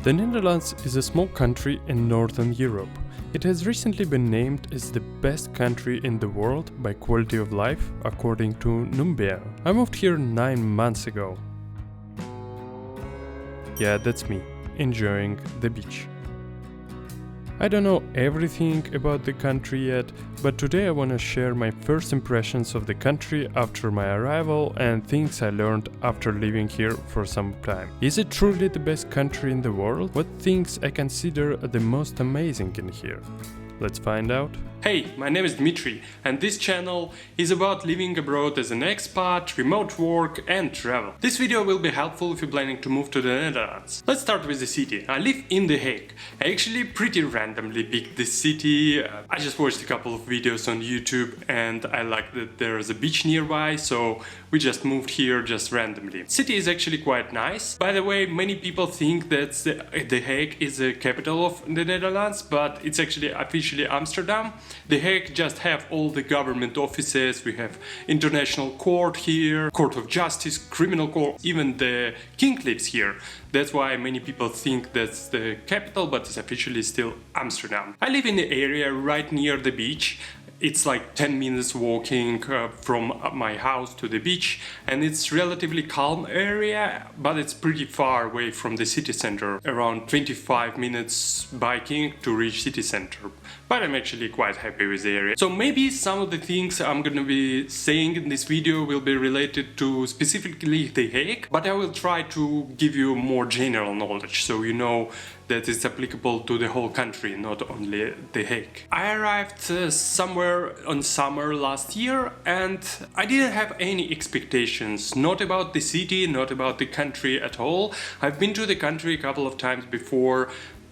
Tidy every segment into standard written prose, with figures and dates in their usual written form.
The Netherlands is a small country in Northern Europe. It has recently been named as the best country in the world by quality of life, according to Numbeo. I moved here 9 months ago. Yeah, that's me, enjoying the beach. I don't know everything about the country yet, but today I want to share my first impressions of the country after my arrival and things I learned after living here for some time. Is it truly the best country in the world? What things I consider the most amazing in here? Let's find out. Hey, my name is Dmitry, and this channel is about living abroad as an expat, remote work and travel. This video will be helpful if you're planning to move to the Netherlands. Let's start with the city. I live in The Hague. I actually pretty randomly picked this city. I just watched a couple of videos on YouTube and I liked that there's a beach nearby, so we just moved here just randomly. City is actually quite nice. By the way, many people think that The Hague is the capital of the Netherlands, but it's actually officially Amsterdam. The Hague just have all the government offices. We have international court here, court of justice, criminal court, even the king lives here. That's why many people think that's the capital, but it's officially still Amsterdam. I live in the area right near the beach. It's like 10 minutes walking from my house to the beach, and it's relatively calm area, but it's pretty far away from the city center, around 25 minutes biking to reach city center. But I'm actually quite happy with the area. So maybe some of the things I'm gonna be saying in this video will be related to specifically The Hague, but I will try to give you more general knowledge so you know that it's applicable to the whole country, not only The Hague. I arrived somewhere on summer last year and I didn't have any expectations, not about the city, not about the country at all. I've been to the country a couple of times before,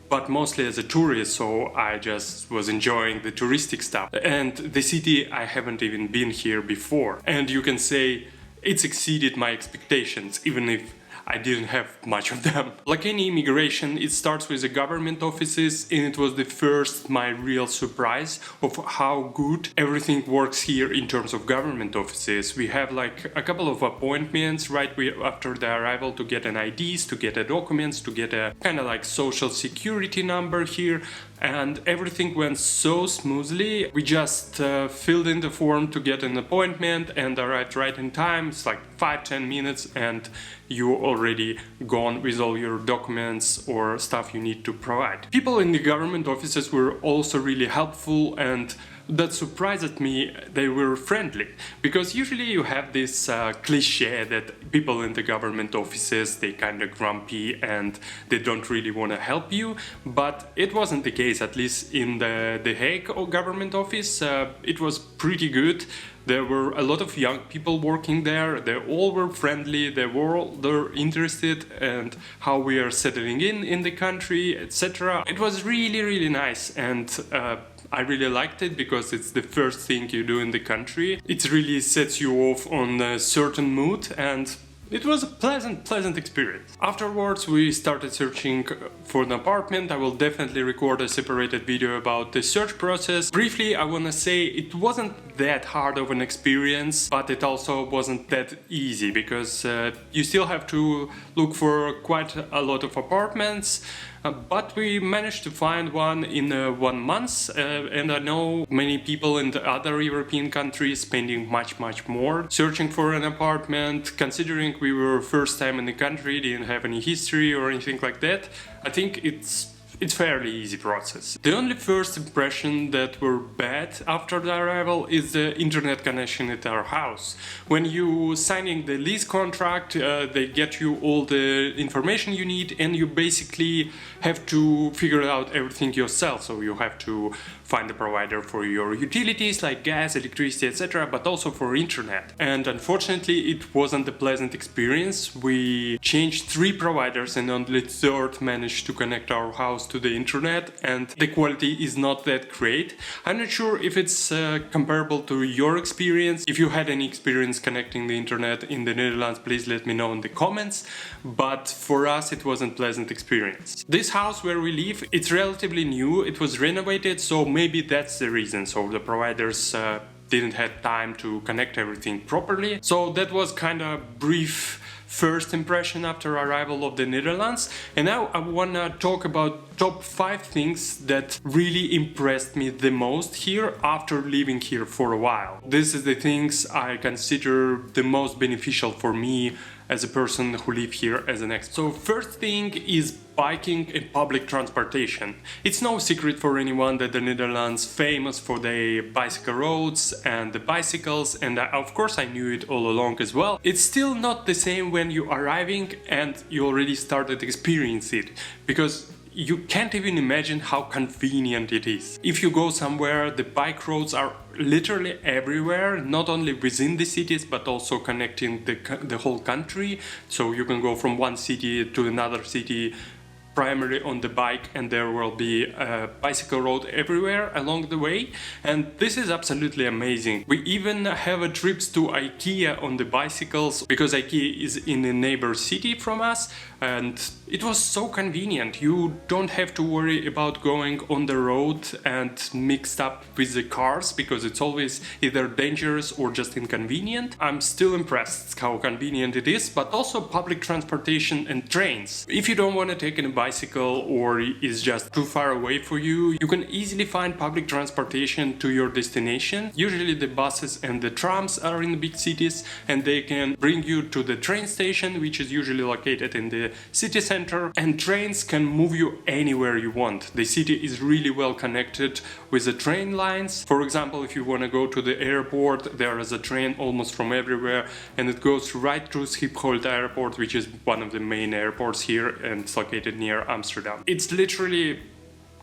but mostly as a tourist, so I just was enjoying the touristic stuff. And the city, I haven't even been here before. And you can say it's exceeded my expectations, even if I didn't have much of them. Like any immigration, it starts with the government offices, and it was the first my real surprise of how good everything works here in terms of government offices. We have like a couple of appointments right after the arrival to get an IDs, to get a documents, to get a kind of like social security number here, and everything went so smoothly. We just filled in the form to get an appointment and arrived right in time. It's like 5-10 minutes and you're already gone with all your documents or stuff you need to provide. People in the government offices were also really helpful, and that surprised me. They were friendly, because usually you have this cliche that people in the government offices, they kind of grumpy and they don't really want to help you, but it wasn't the case, at least in the Hague government office. It was pretty good. There were a lot of young people working there. They all were friendly. They were interested in how we are settling in the country, etc. It was really nice, and I really liked it because it's the first thing you do in the country. It really sets you off on a certain mood, and it was a pleasant experience. Afterwards, we started searching for an apartment. I will definitely record a separated video about the search process. Briefly, I want to say it wasn't that hard of an experience, but it also wasn't that easy, because you still have to look for quite a lot of apartments. But we managed to find one in 1 month, and I know many people in the other European countries spending much more searching for an apartment. Considering we were first time in the country, didn't have any history or anything like that, I think it's fairly easy process. The only first impression that were bad after the arrival is the internet connection at our house. When you signing the lease contract, they get you all the information you need, and you basically have to figure out everything yourself. So you have to find a provider for your utilities like gas, electricity, etc., but also for internet. And unfortunately, it wasn't a pleasant experience. We changed 3 providers and only third managed to connect our house to the internet, and the quality is not that great. I'm not sure if it's comparable to your experience. If you had any experience connecting the internet in the Netherlands, please let me know in the comments. But for us, it wasn't pleasant experience. This house where we live, it's relatively new. It was renovated, so maybe that's the reason. So the providers didn't have time to connect everything properly. So that was kind of brief first impression after arrival of the Netherlands. And now I wanna talk about top 5 things that really impressed me the most here after living here for a while. This is the things I consider the most beneficial for me as a person who live here as an expat. So first thing is biking and public transportation. It's no secret for anyone that the Netherlands famous for the bicycle roads and the bicycles, and of course I knew it all along as well. It's still not the same when you are arriving and you already started experiencing it, because you can't even imagine how convenient it is. If you go somewhere, the bike roads are literally everywhere, not only within the cities but also connecting the whole country. So you can go from one city to another city primarily on the bike, and there will be a bicycle road everywhere along the way, and this is absolutely amazing. We even have trips to IKEA on the bicycles, because IKEA is in a neighbor city from us, and it was so convenient. You don't have to worry about going on the road and mixed up with the cars, because it's always either dangerous or just inconvenient. I'm still impressed how convenient it is, but also public transportation and trains. If you don't want to take a bicycle or is just too far away for you, you can easily find public transportation to your destination. Usually the buses and the trams are in the big cities, and they can bring you to the train station, which is usually located in the city center, and trains can move you anywhere you want. The city is really well connected with the train lines. For example, if you want to go to the airport, there is a train almost from everywhere, and it goes right through Schiphol Airport, which is one of the main airports here, and it's located near Amsterdam. It's literally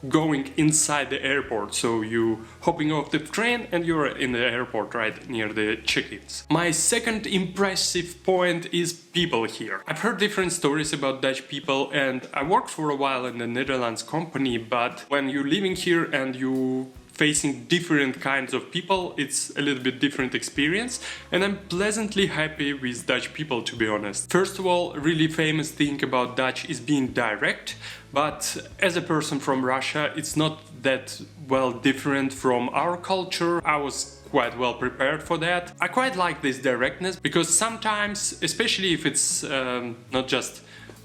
going inside the airport, so you hopping off the train and you're in the airport right near the check-ins. My second impressive point is people here. I've heard different stories about Dutch people, and I worked for a while in the Netherlands company, but when you're living here and you facing different kinds of people, it's a little bit different experience, and I'm pleasantly happy with Dutch people, to be honest. First of all, a really famous thing about Dutch is being direct, but as a person from Russia, it's not that well different from our culture. I was quite well prepared for that. I quite like this directness, because sometimes, especially if it's not just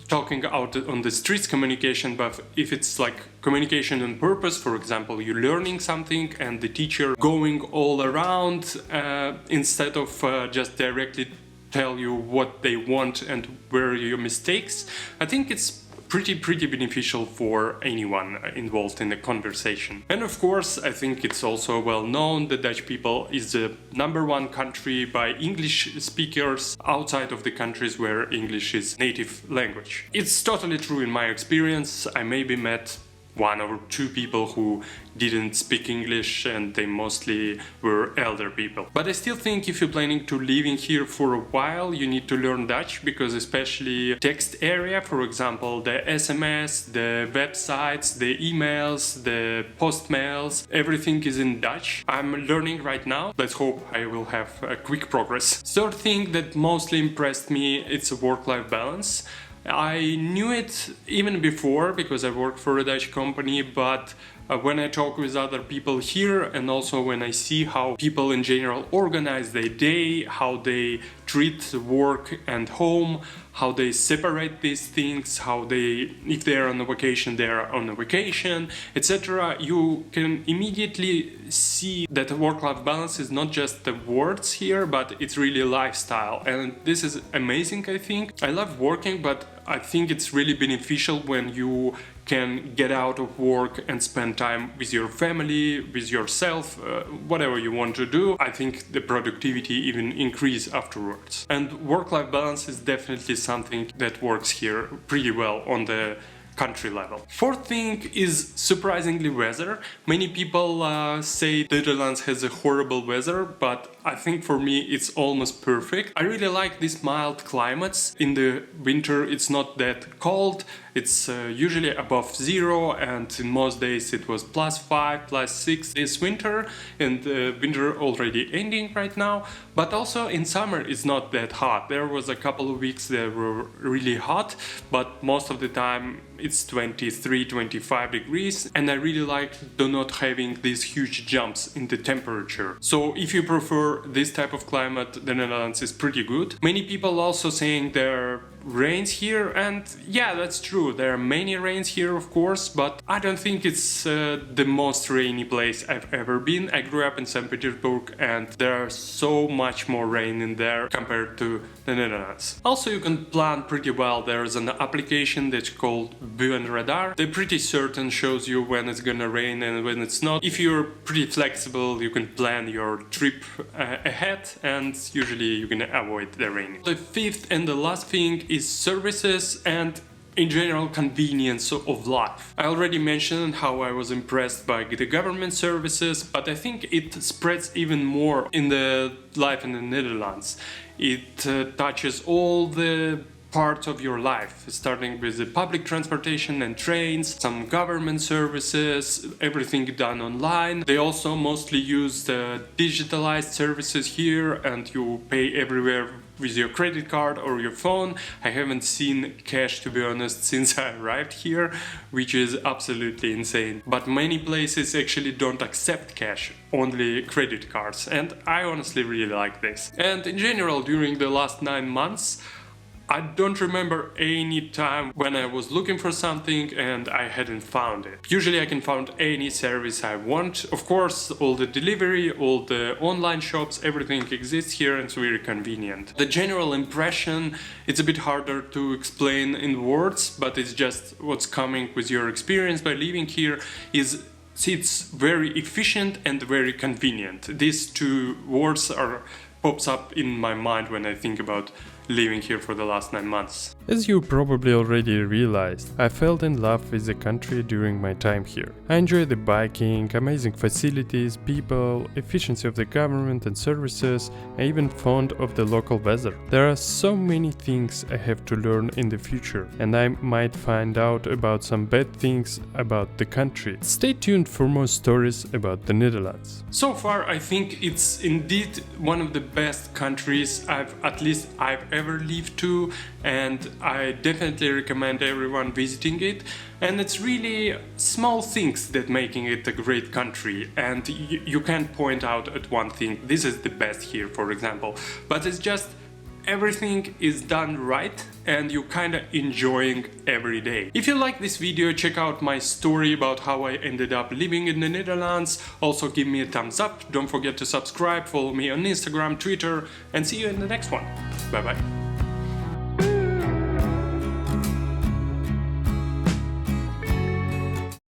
talking out on the streets communication, but if it's like communication on purpose, for example, you're learning something and the teacher going all around instead of just directly tell you what they want and where are your mistakes, I think it's pretty beneficial for anyone involved in the conversation. And of course, I think it's also well known that Dutch people is the #1 country by English speakers outside of the countries where English is native language. It's totally true in my experience. I maybe met 1 or 2 people who didn't speak English, and they mostly were elder people. But I still think if you're planning to living here for a while, you need to learn Dutch, because especially text area, for example, the SMS, the websites, the emails, the post mails, everything is in Dutch. I'm learning right now. Let's hope I will have a quick progress. Third thing that mostly impressed me, it's a work-life balance. I knew it even before, because I worked for a Dutch company, but when I talk with other people here, and also when I see how people in general organize their day, how they treat work and home, how they separate these things, how they, if they're on a vacation, they're on a vacation, etc., you can immediately see that work-life balance is not just the words here, but it's really a lifestyle. And this is amazing, I think. I love working, but I think it's really beneficial when you can get out of work and spend time with your family, with yourself, whatever you want to do. I think the productivity even increase afterwards. And work-life balance is definitely something that works here pretty well on the country level. Fourth thing is surprisingly weather. Many people say the Netherlands has a horrible weather, but I think for me it's almost perfect. I really like these mild climates. In the winter it's not that cold, it's usually above 0, and in most days it was +5, +6 this winter, and winter already ending right now. But also in summer it's not that hot. There was a couple of weeks that were really hot, but most of the time it's 23, 25 degrees, and I really like not having these huge jumps in the temperature. So if you prefer for this type of climate, the Netherlands is pretty good. Many people also saying there rains here, and yeah, that's true. There are many rains here, of course, but I don't think it's the most rainy place I've ever been. I grew up in St. Petersburg, and there are so much more rain in there compared to the Netherlands. Also, you can plan pretty well. There's an application that's called Radar. They're pretty certain, shows you when it's gonna rain and when it's not. If you're pretty flexible, you can plan your trip ahead, and usually you can avoid the rain. The fifth and the last thing is services and in general convenience of life. I already mentioned how I was impressed by the government services, but I think it spreads even more in the life in the Netherlands. It touches all the parts of your life, starting with the public transportation and trains, some government services, everything done online. They also mostly use the digitalized services here, and you pay everywhere with your credit card or your phone. I haven't seen cash, to be honest, since I arrived here, which is absolutely insane. But many places actually don't accept cash, only credit cards, and I honestly really like this. And in general, during the last 9 months, I don't remember any time when I was looking for something and I hadn't found it. Usually I can find any service I want. Of course, all the delivery, all the online shops, everything exists here and it's very convenient. The general impression, it's a bit harder to explain in words, but it's just what's coming with your experience by living here is it's very efficient and very convenient. These two words pops up in my mind when I think about living here for the last 9 months. As you probably already realized, I fell in love with the country during my time here. I enjoy the biking, amazing facilities, people, efficiency of the government and services, and even fond of the local weather. There are so many things I have to learn in the future, and I might find out about some bad things about the country. Stay tuned for more stories about the Netherlands. So far, I think it's indeed one of the best countries I've ever lived to, and I definitely recommend everyone visiting it. And it's really small things that making it a great country, and you can't point out at one thing, this is the best here, for example, but it's just everything is done right and you kinda enjoying every day. If you like this video, check out my story about how I ended up living in the Netherlands. Also give me a thumbs up, don't forget to subscribe, follow me on Instagram, Twitter, and see you in the next one. Bye bye.